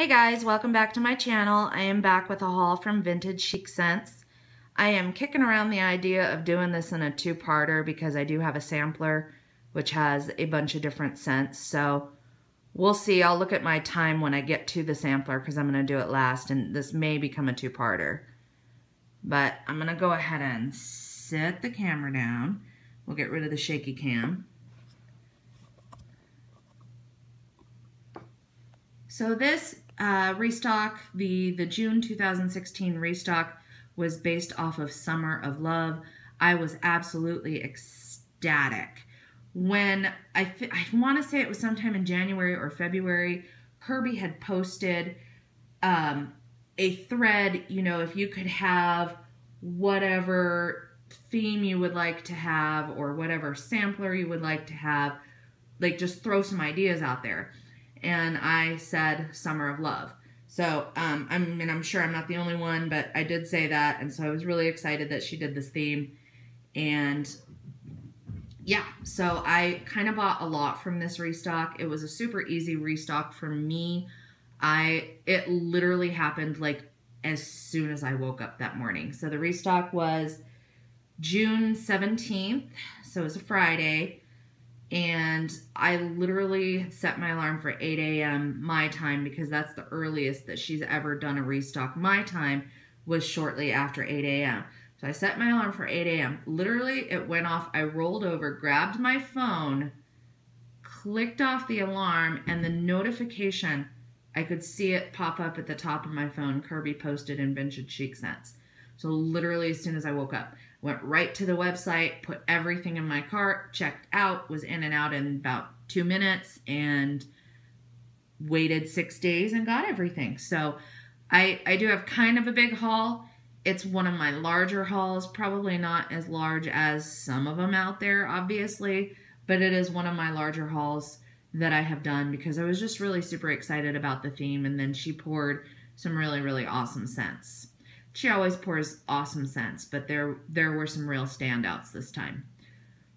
Hey guys, welcome back to my channel. I am back with a haul from Vintage Chic Scents. I am kicking around the idea of doing this in a two-parter because I do have a sampler which has a bunch of different scents. So we'll see. I'll look at my time when I get to the sampler because I'm going to do it last, and this may become a two-parter. But I'm going to go ahead and set the camera down. We'll get rid of the shaky cam. So this restock, the June 2016 restock, was based off of Summer of Love. I was absolutely ecstatic. When I want to say it was sometime in January or February, Kirby had posted a thread, you know, if you could have whatever theme you would like to have or whatever sampler you would like to have, like just throw some ideas out there. And I said Summer of Love. So, I'm sure I'm not the only one, but I did say that, and so I was really excited that she did this theme. And yeah, so I kind of bought a lot from this restock. It was a super easy restock for me. It literally happened like as soon as I woke up that morning. So the restock was June 17th, so it was a Friday. And I literally set my alarm for 8 a.m. my time because that's the earliest that she's ever done a restock. My time was shortly after 8 a.m. So I set my alarm for 8 a.m. Literally, it went off. I rolled over, grabbed my phone, clicked off the alarm, and the notification, I could see it pop up at the top of my phone. Kirby posted in Vintage Chic Scents. So literally as soon as I woke up, went right to the website, put everything in my cart, checked out, was in and out in about 2 minutes, and waited 6 days and got everything. So I do have kind of a big haul. It's one of my larger hauls, probably not as large as some of them out there, obviously, but it is one of my larger hauls that I have done because I was just really super excited about the theme, and then she poured some really, really awesome scents. She always pours awesome scents, but there were some real standouts this time.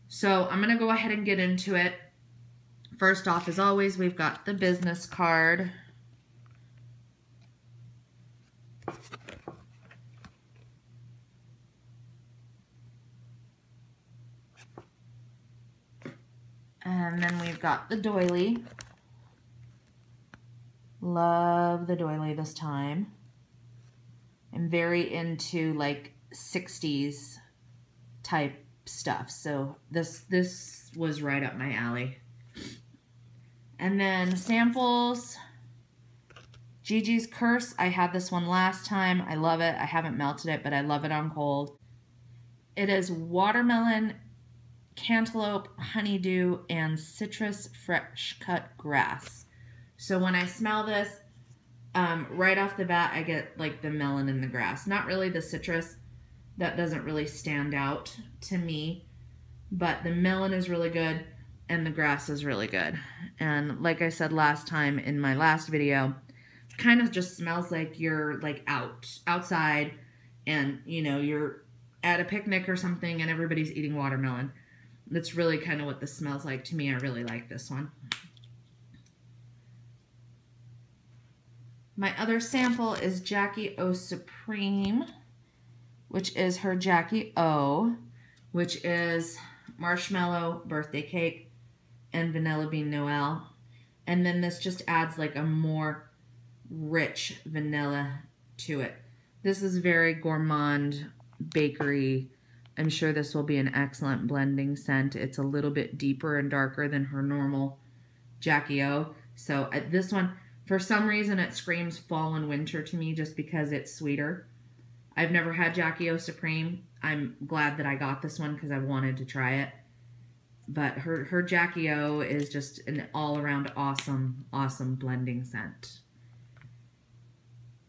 So I'm going to go ahead and get into it. First off, as always, we've got the business card. And then we've got the doily. Love the doily this time. I'm very into like 60s type stuff, so this was right up my alley. And then samples. Gigi's Curse. I had this one last time. I love it. I haven't melted it, but I love it on cold. It is watermelon, cantaloupe, honeydew, and citrus fresh cut grass. So when I smell this, right off the bat, I get like the melon in the grass. Not really the citrus. That doesn't really stand out to me. But the melon is really good and the grass is really good. And like I said last time in my last video, kind of just smells like you're like outside and, you know, you're at a picnic or something and everybody's eating watermelon. That's really kind of what this smells like to me. I really like this one. My other sample is Jackie O Supreme, which is her Jackie O, which is marshmallow birthday cake and vanilla bean Noel. And then this just adds like a more rich vanilla to it. This is very gourmand bakery. I'm sure this will be an excellent blending scent. It's a little bit deeper and darker than her normal Jackie O. So this one, for some reason, it screams fall and winter to me just because it's sweeter. I've never had Jackie O Supreme. I'm glad that I got this one because I wanted to try it. But her Jackie O is just an all-around awesome, awesome blending scent.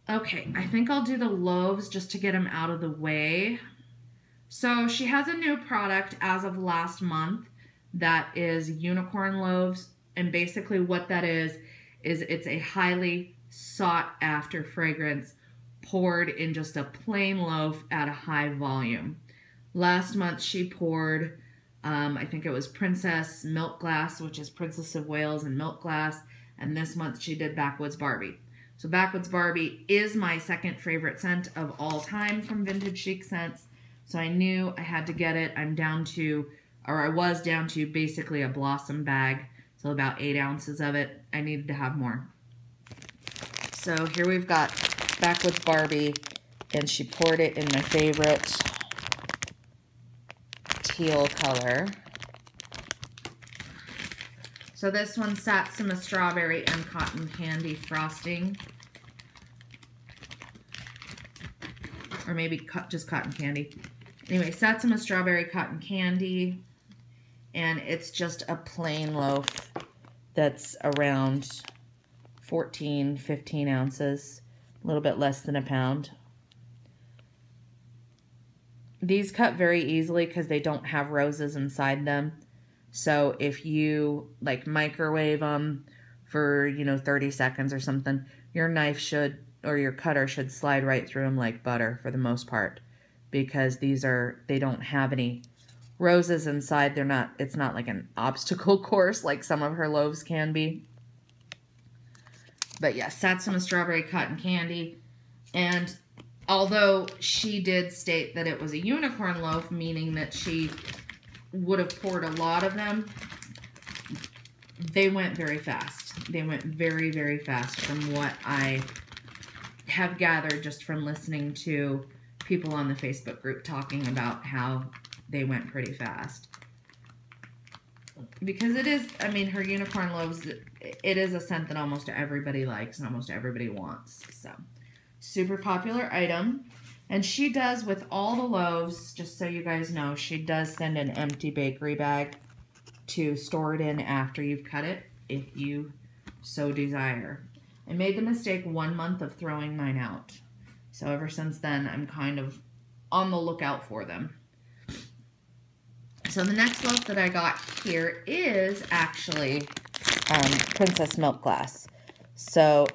Okay, I think I'll do the loaves just to get them out of the way. So she has a new product as of last month that is unicorn loaves. And basically what that is it's a highly sought after fragrance poured in just a plain loaf at a high volume. Last month she poured, I think it was Princess Milk Glass, which is Princess of Wales and Milk Glass, and this month she did Backwoods Barbie. So Backwoods Barbie is my second favorite scent of all time from Vintage Chic Scents. So I knew I had to get it. I was down to basically a Blossom bag. So about 8 ounces of it. I needed to have more. So here we've got Backwoods Barbie, and she poured it in my favorite teal color. So this one's Satsuma Strawberry and Cotton Candy Frosting. Or maybe just Cotton Candy. Anyway, Satsuma Strawberry Cotton Candy. And it's just a plain loaf that's around 14, 15 ounces. A little bit less than a pound. These cut very easily because they don't have roses inside them. So if you like microwave them for, 30 seconds or something, your knife should, or your cutter should slide right through them like butter for the most part, because they don't have any roses inside. It's not like an obstacle course like some of her loaves can be. But yeah, Satsuma Strawberry Cotton Candy. And although she did state that it was a unicorn loaf, meaning that she would have poured a lot of them, they went very fast. They went very, very fast from what I have gathered just from listening to people on the Facebook group talking about how they went pretty fast. Because it is, her unicorn loaves, it is a scent that almost everybody likes and almost everybody wants. So, super popular item. And she does, with all the loaves, just so you guys know, she does send an empty bakery bag to store it in after you've cut it, if you so desire. I made the mistake 1 month of throwing mine out. So ever since then, I'm kind of on the lookout for them. So the next loaf that I got here is actually Princess Milk Glass. So,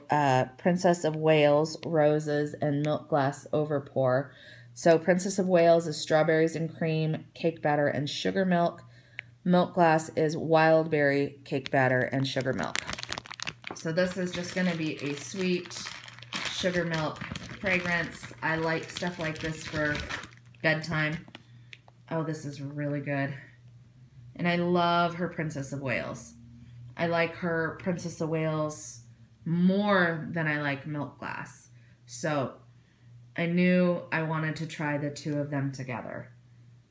Princess of Wales, Roses, and Milk Glass Overpour. So, Princess of Wales is strawberries and cream, cake batter, and sugar milk. Milk Glass is wild berry, cake batter, and sugar milk. So, this is just going to be a sweet sugar milk fragrance. I like stuff like this for bedtime. Oh, this is really good. And I love her Princess of Wales. I like her Princess of Wales more than I like Milk Glass. So I knew I wanted to try the two of them together.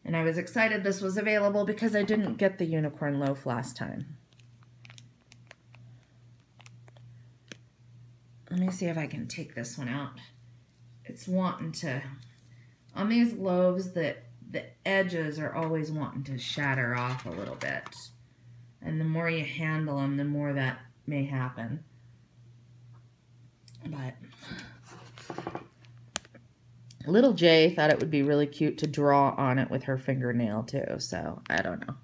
And I was excited this was available because I didn't get the unicorn loaf last time. Let me see if I can take this one out. It's wanting to, on these loaves, the edges are always wanting to shatter off a little bit. And the more you handle them, the more that may happen. But little Jay thought it would be really cute to draw on it with her fingernail too, so I don't know.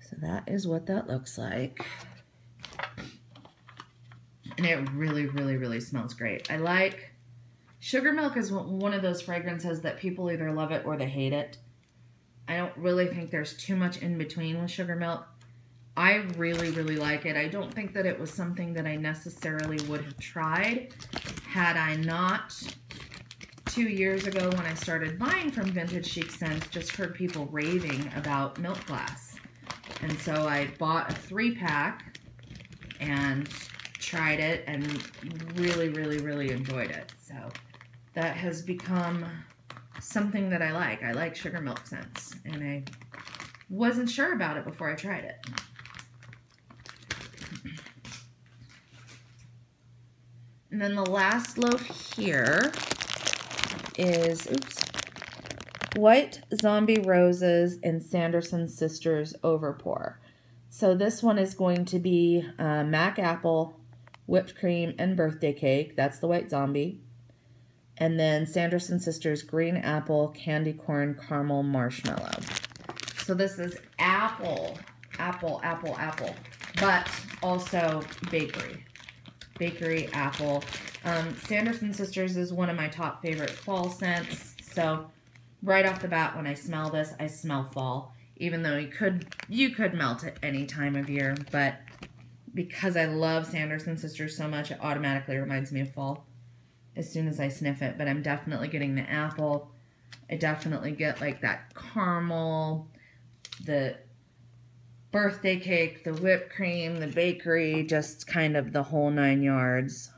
So that is what that looks like. And it really, really, really smells great. I like sugar milk is one of those fragrances that people either love it or they hate it. I don't really think there's too much in between with sugar milk. I really, really like it. I don't think that it was something that I necessarily would have tried had I not, 2 years ago when I started buying from Vintage Chic Scents, just heard people raving about Milk Glass. And so I bought a 3-pack and tried it and really, really, really enjoyed it. So that has become something that I like. I like sugar milk scents, and I wasn't sure about it before I tried it. And then the last loaf here is, White Zombie Roses and Sanderson Sisters Overpour. So this one is going to be Mac Apple, whipped cream, and birthday cake. That's the White Zombie. And then Sanderson Sisters Green Apple, Candy Corn, Caramel, Marshmallow. So this is apple, but also bakery. Bakery, apple. Sanderson Sisters is one of my top favorite fall scents. So right off the bat, when I smell this, I smell fall. Even though you could melt it any time of year, but because I love Sanderson Sisters so much, it automatically reminds me of fall as soon as I sniff it. But I'm definitely getting the apple. I definitely get like that caramel, the birthday cake, the whipped cream, the bakery, just kind of the whole 9 yards.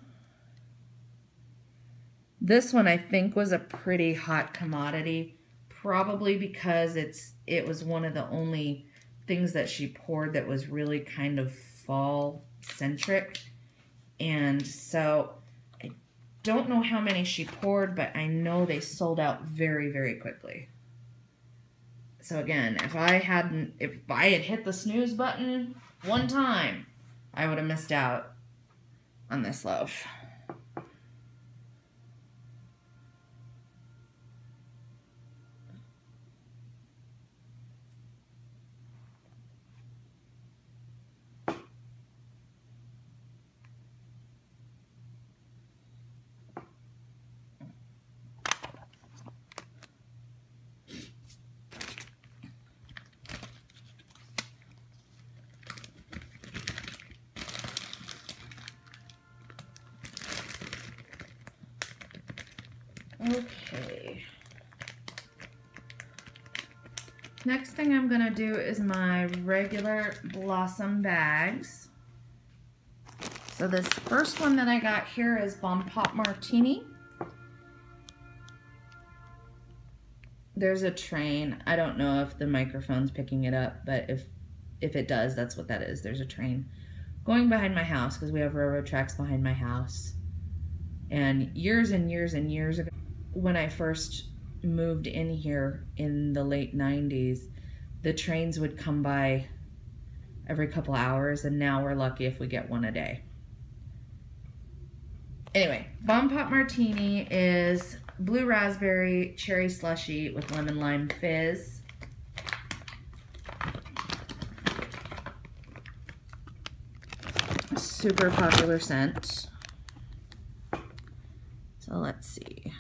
This one I think was a pretty hot commodity, probably because it was one of the only things that she poured that was really kind of fall centric. And so I don't know how many she poured, but I know they sold out very, very quickly. So again, if I had hit the snooze button one time, I would have missed out on this loaf. Okay. Next thing I'm going to do is my regular Blossom bags. So this first one that I got here is Bomb Pop Martini. There's a train. I don't know if the microphone's picking it up, but if it does, that's what that is. There's a train going behind my house because we have railroad tracks behind my house. And years and years and years ago, when I first moved in here in the late 90s, the trains would come by every couple hours, and now we're lucky if we get one a day. Anyway, Bomb Pop Martini is blue raspberry cherry slushy with lemon lime fizz. Super popular scent. So let's see.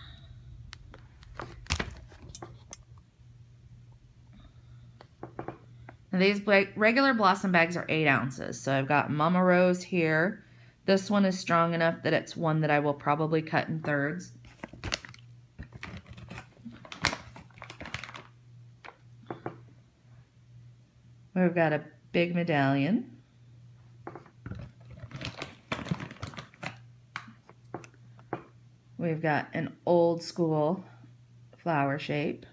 Now these regular Blossom bags are 8 ounces. So I've got Mama Rose here. This one is strong enough that it's one that I will probably cut in thirds. We've got a big medallion. We've got an old school flower shape.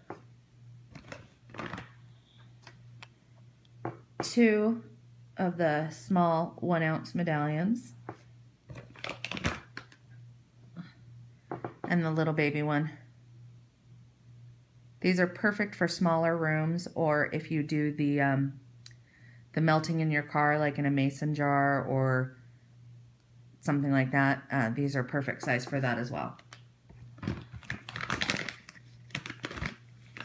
2 of the small 1 ounce medallions. And the little baby one. These are perfect for smaller rooms, or if you do the melting in your car, like in a mason jar or something like that. These are perfect size for that as well.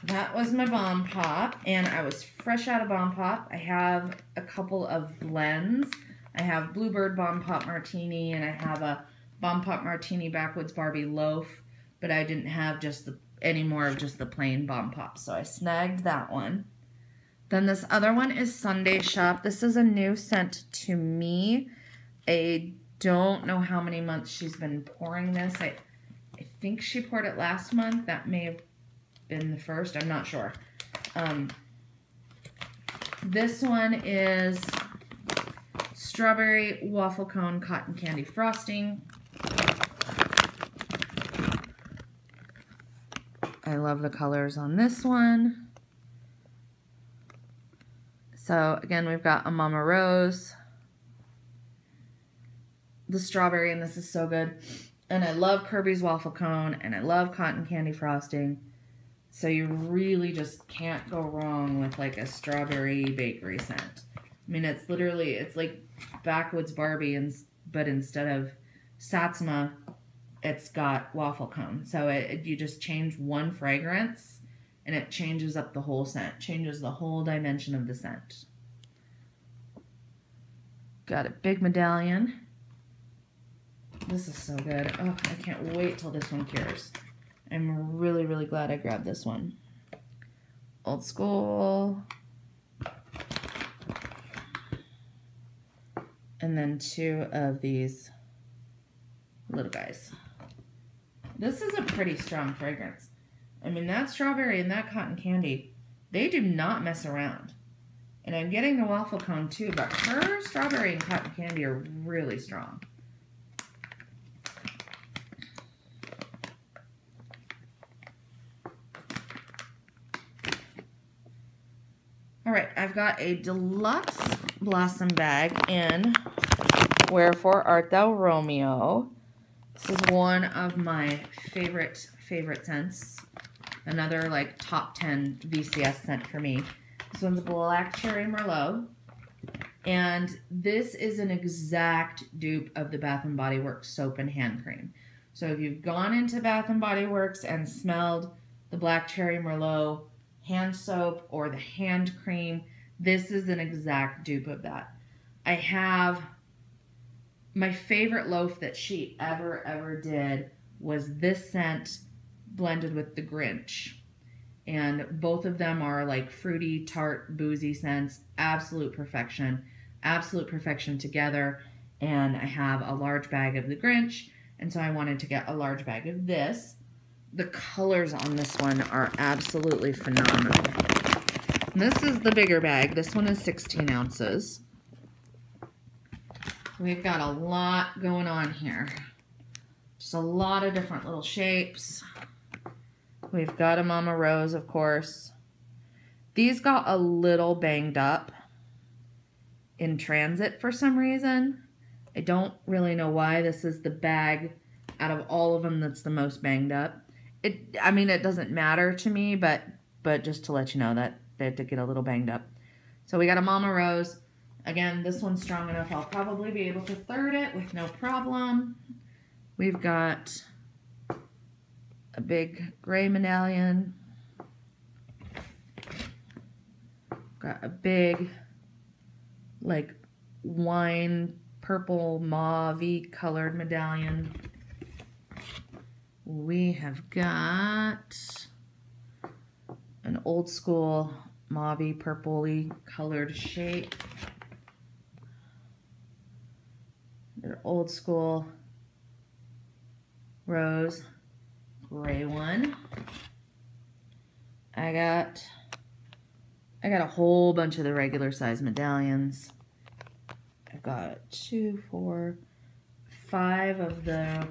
That was my Bomb Pop, and I was fresh out of Bomb Pop. I have a couple of blends. I have Bluebird Bomb Pop Martini, and I have a Bomb Pop Martini Backwoods Barbie Loaf, but I didn't have any more of just the plain Bomb Pop, so I snagged that one. Then this other one is Sunday Shop. This is a new scent to me. I don't know how many months she's been pouring this. I think she poured it last month. That may have been the first. I'm not sure. This one is Strawberry Waffle Cone Cotton Candy Frosting. I love the colors on this one. So again, we've got a Mama Rose, the strawberry, and this is so good. And I love Kirby's Waffle Cone, and I love Cotton Candy Frosting. So you really just can't go wrong with like a strawberry bakery scent. I mean, it's literally, it's like Backwoods Barbie, but instead of Satsuma, it's got waffle cone. So you just change one fragrance, and it changes up the whole scent, changes the whole dimension of the scent. Got a big medallion. This is so good. Oh, I can't wait till this one cures. I'm really, really glad I grabbed this one. Old School. And then 2 of these little guys. This is a pretty strong fragrance. I mean, that strawberry and that cotton candy, they do not mess around. And I'm getting the waffle cone too, but her strawberry and cotton candy are really strong. All right, I've got a Deluxe Blossom bag in Wherefore Art Thou Romeo. This is one of my favorite scents. Another like top 10 VCS scent for me. This one's Black Cherry Merlot. And this is an exact dupe of the Bath & Body Works soap and hand cream. So if you've gone into Bath & Body Works and smelled the Black Cherry Merlot hand soap or the hand cream, this is an exact dupe of that. I have my favorite loaf that she ever did was this scent blended with the Grinch. And both of them are like fruity, tart, boozy scents. Absolute perfection. Absolute perfection together. And I have a large bag of the Grinch, and so I wanted to get a large bag of this. The colors on this one are absolutely phenomenal. And this is the bigger bag. This one is 16 ounces. We've got a lot going on here. Just a lot of different little shapes. We've got a Mama Rose, of course. These got a little banged up in transit for some reason. I don't really know why. This is the bag out of all of them that's the most banged up. I mean, it doesn't matter to me, but just to let you know that they had to get a little banged up. So we got a Mama Rose. Again, this one's strong enough. I'll probably be able to third it with no problem. We've got a big gray medallion. Got a big, like, wine purple mauve colored medallion. We have got an Old School mauve purpley colored shape. An Old School rose gray one. I got a whole bunch of the regular size medallions. I've got 2, 4, 5 of the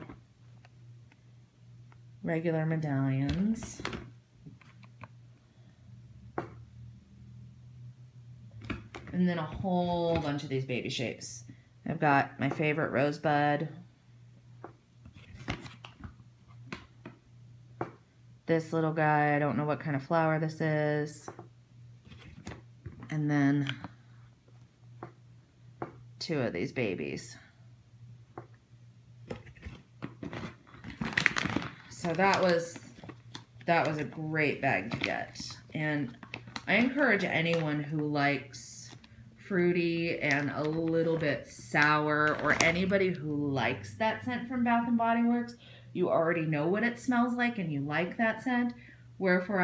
regular medallions. And then a whole bunch of these baby shapes. I've got my favorite rosebud. This little guy, I don't know what kind of flower this is. And then 2 of these babies. So that was a great bag to get. And I encourage anyone who likes fruity and a little bit sour, or anybody who likes that scent from Bath & Body Works, you already know what it smells like and you like that scent, Wherefore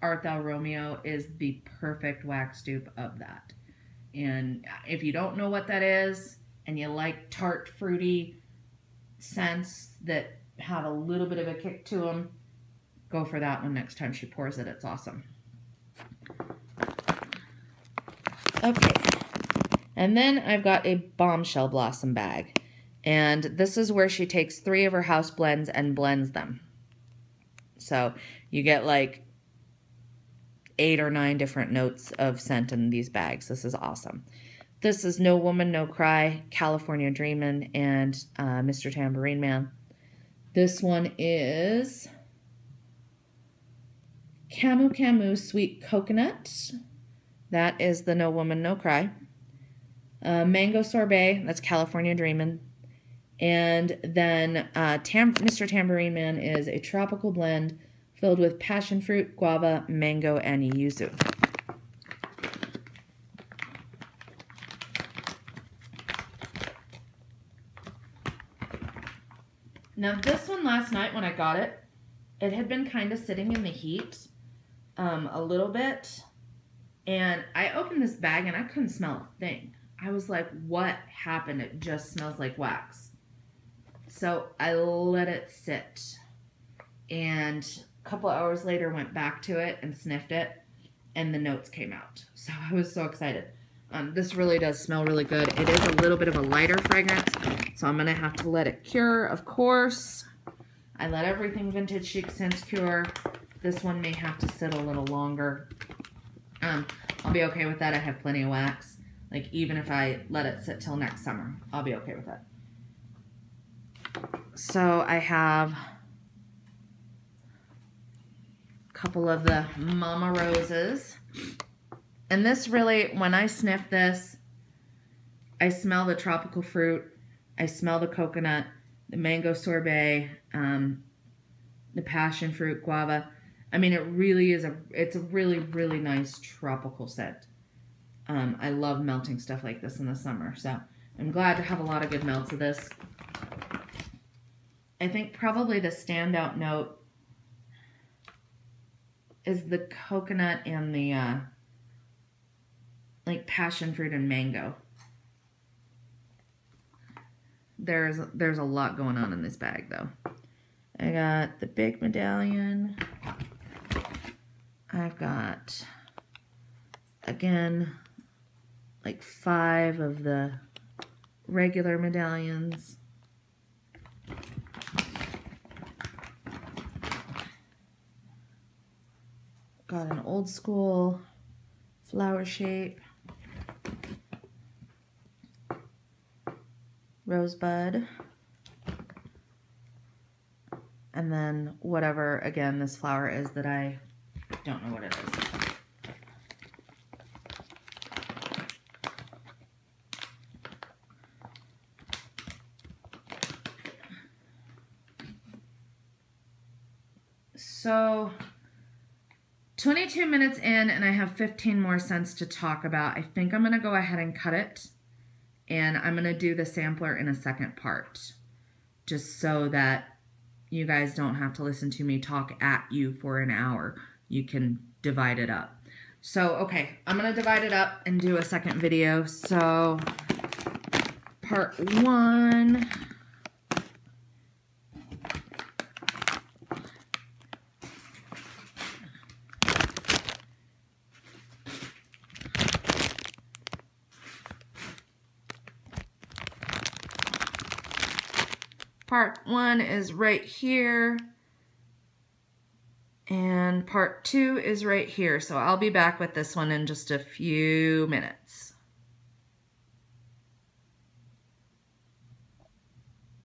Art Thou Romeo is the perfect wax dupe of that. And if you don't know what that is and you like tart, fruity scents that have a little bit of a kick to them, go for that one next time she pours it. It's awesome. Okay. And then I've got a Bombshell Blossom bag. And this is where she takes 3 of her house blends and blends them. So you get like 8 or 9 different notes of scent in these bags. This is awesome. This is No Woman, No Cry, California Dreamin', and Mr. Tambourine Man. This one is Camu Camu Sweet Coconut. That is the No Woman, No Cry. Mango Sorbet, that's California Dreamin'. And then Mr. Tambourine Man is a tropical blend filled with passion fruit, guava, mango, and yuzu. Now this one last night when I got it, it had been kind of sitting in the heat a little bit. And I opened this bag and I couldn't smell a thing. I was like, what happened? It just smells like wax. So I let it sit. And a couple hours later went back to it and sniffed it. And the notes came out. So I was so excited. This really does smell really good. It is a little bit of a lighter fragrance. So I'm going to have to let it cure, of course. I let everything Vintage Chic scents cure. This one may have to sit a little longer. I'll be okay with that. I have plenty of wax. Like, even if I let it sit till next summer, I'll be okay with that. So I have a couple of the Mama Roses. And this really, when I sniff this, I smell the tropical fruit. I smell the coconut, the mango sorbet, the passion fruit, guava. I mean, it really is it's a really, really nice tropical scent. I love melting stuff like this in the summer, so I'm glad to have a lot of good melts of this. I think probably the standout note is the coconut and the like passion fruit and mango. There's a lot going on in this bag though. I got the big medallion. I've got, again, like 5 of the regular medallions. Got an old school flower shape. Rosebud. And then whatever, again, this flower is that I don't know what it is. So 22 minutes in and I have 15 more scents to talk about. I think I'm going to go ahead and cut it, and I'm going to do the sampler in a second part, just so that you guys don't have to listen to me talk at you for an hour. You can divide it up. So, okay, I'm going to divide it up and do a second video. So, part 1. Part 1 is right here. And part 2 is right here. So I'll be back with this one in just a few minutes.